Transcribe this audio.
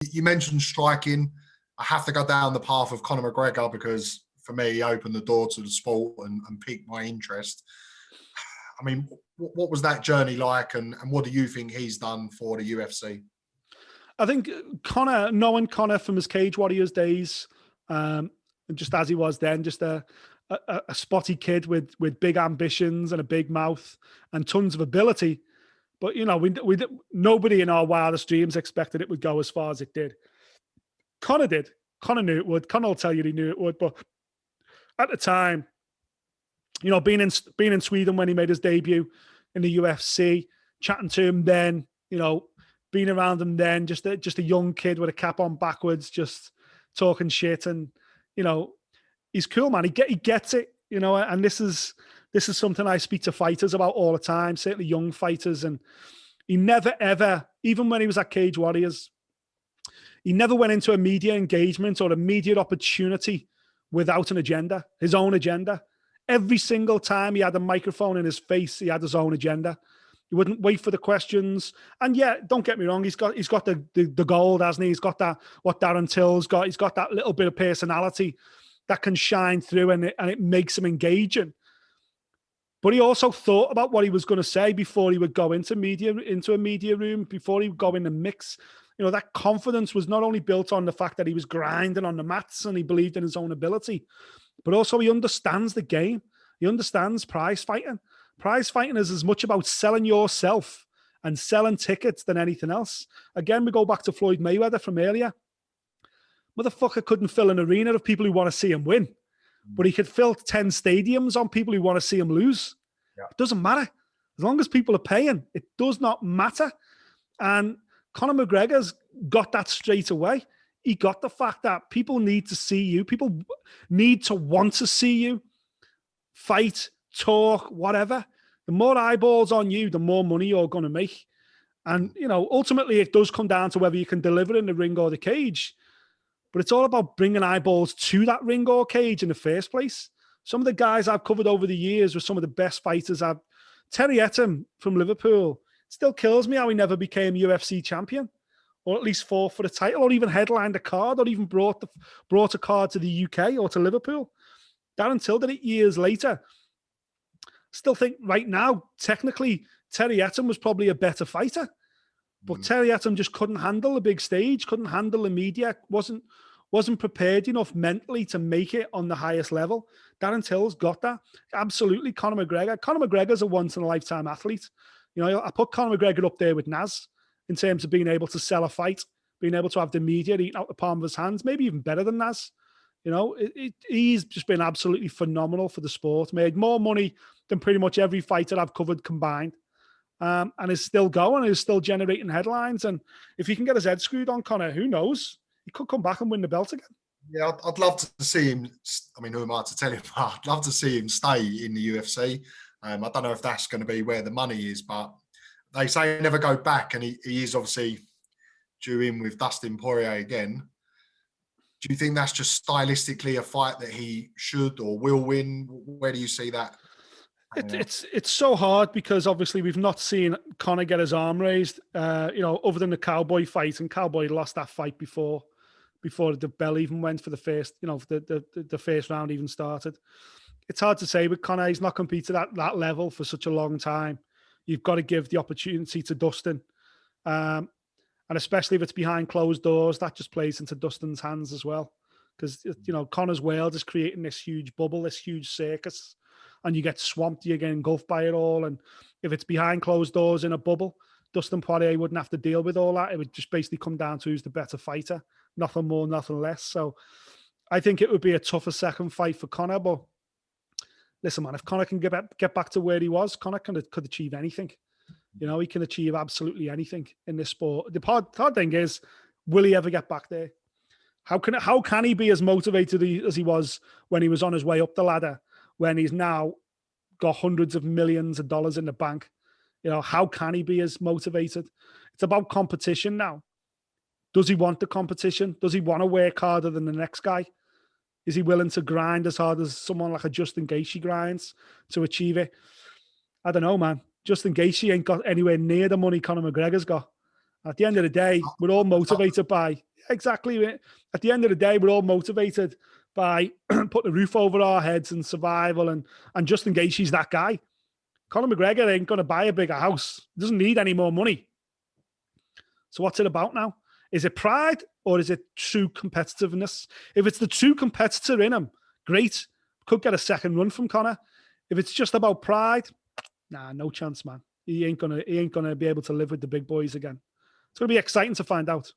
You mentioned striking. I have to go down the path of Conor McGregor because for me, he opened the door to the sport and piqued my interest. I mean, what was that journey like, and what do you think he's done for the UFC? I think Conor, knowing Conor from his Cage Warriors days, and just as he was then, just a spotty kid with big ambitions and a big mouth and tons of ability. But you know, we nobody in our wildest dreams expected it would go as far as it did. Conor did. Conor knew it would. Conor will tell you he knew it would. But at the time, you know, being in Sweden when he made his debut in the UFC, chatting to him then, you know, being around him then, just a young kid with a cap on backwards, just talking shit, and you know, he's cool, man. He gets it, you know. And this is something I speak to fighters about all the time, certainly young fighters. And he never ever, even when he was at Cage Warriors, he never went into a media engagement or a media opportunity without an agenda, his own agenda. Every single time he had a microphone in his face, he had his own agenda. He wouldn't wait for the questions. And yeah, don't get me wrong, he's got the gold, hasn't he? He's got that, what Darren Till's got. He's got that little bit of personality that can shine through, and it makes him engaging. But he also thought about what he was going to say before he would go into a media room, before he would go in the mix. You know, that confidence was not only built on the fact that he was grinding on the mats and he believed in his own ability, but also he understands the game. He understands prize fighting. Prize fighting is as much about selling yourself and selling tickets than anything else. Again, we go back to Floyd Mayweather from earlier. Motherfucker couldn't fill an arena of people who want to see him win, but he could fill 10 stadiums on people who want to see him lose. Yeah. It doesn't matter. As long as people are paying, it does not matter. And Conor McGregor's got that straight away. He got the fact that people need to see you. People need to want to see you fight, talk, whatever. The more eyeballs on you, the more money you're going to make. And, you know, ultimately it does come down to whether you can deliver in the ring or the cage. But it's all about bringing eyeballs to that ring or cage in the first place. Some of the guys I've covered over the years were some of the best fighters. Terry Etim from Liverpool. Still kills me how he never became UFC champion, or at least fought for the title, or even headlined a card, or even brought a card to the UK or to Liverpool. Darren Till did it years later. Still think right now, technically, Terry Etim was probably a better fighter. But Terry Etim just couldn't handle the big stage, couldn't handle the media, wasn't prepared enough mentally to make it on the highest level. Darren Till's got that. Absolutely, Conor McGregor. Conor McGregor's a once-in-a-lifetime athlete. You know, I put Conor McGregor up there with Naz in terms of being able to sell a fight, being able to have the media eating out the palm of his hands, maybe even better than Naz. You know, he's just been absolutely phenomenal for the sport, made more money than pretty much every fighter I've covered combined. And is still going, is still generating headlines. And if he can get his head screwed on Conor, who knows? He could come back and win the belt again. Yeah, I'd love to see him. I mean, who am I to tell him? I'd love to see him stay in the UFC. I don't know if that's going to be where the money is, but they say never go back. And he is obviously due in with Dustin Poirier again. Do you think that's just stylistically a fight that he should or will win? Where do you see that? It's so hard because obviously we've not seen Conor get his arm raised, you know, other than the Cowboy fight, and Cowboy lost that fight before the bell even went for the first, you know, the first round even started. It's hard to say with Conor. He's not competed at that level for such a long time. You've got to give the opportunity to Dustin, and especially if it's behind closed doors, that just plays into Dustin's hands as well, because you know Conor's world is creating this huge bubble, this huge circus. And you get swamped, you get engulfed by it all. And if it's behind closed doors in a bubble, Dustin Poirier wouldn't have to deal with all that. It would just basically come down to who's the better fighter. Nothing more, nothing less. So I think it would be a tougher second fight for Conor. But listen, man, if Conor can get back to where he was, Conor could achieve anything. You know, he can achieve absolutely anything in this sport. The hard thing is, will he ever get back there? How can he be as motivated as he was when he was on his way up the ladder, when he's now got hundreds of millions of dollars in the bank? You know, how can he be as motivated? It's about competition now. Does he want the competition? Does he want to work harder than the next guy? Is he willing to grind as hard as someone like a Justin Gaethje grinds to achieve it? I don't know, man. Justin Gaethje ain't got anywhere near the money Conor McGregor's got. At the end of the day, we're all motivated by, exactly. At the end of the day, we're all motivated by putting a roof over our heads and survival, and Justin Gaethje's that guy. Conor McGregor ain't going to buy a bigger house. He doesn't need any more money. So what's it about now? Is it pride or is it true competitiveness? If it's the true competitor in him, great. Could get a second run from Conor. If it's just about pride, nah, no chance, man. He ain't gonna be able to live with the big boys again. It's gonna be exciting to find out.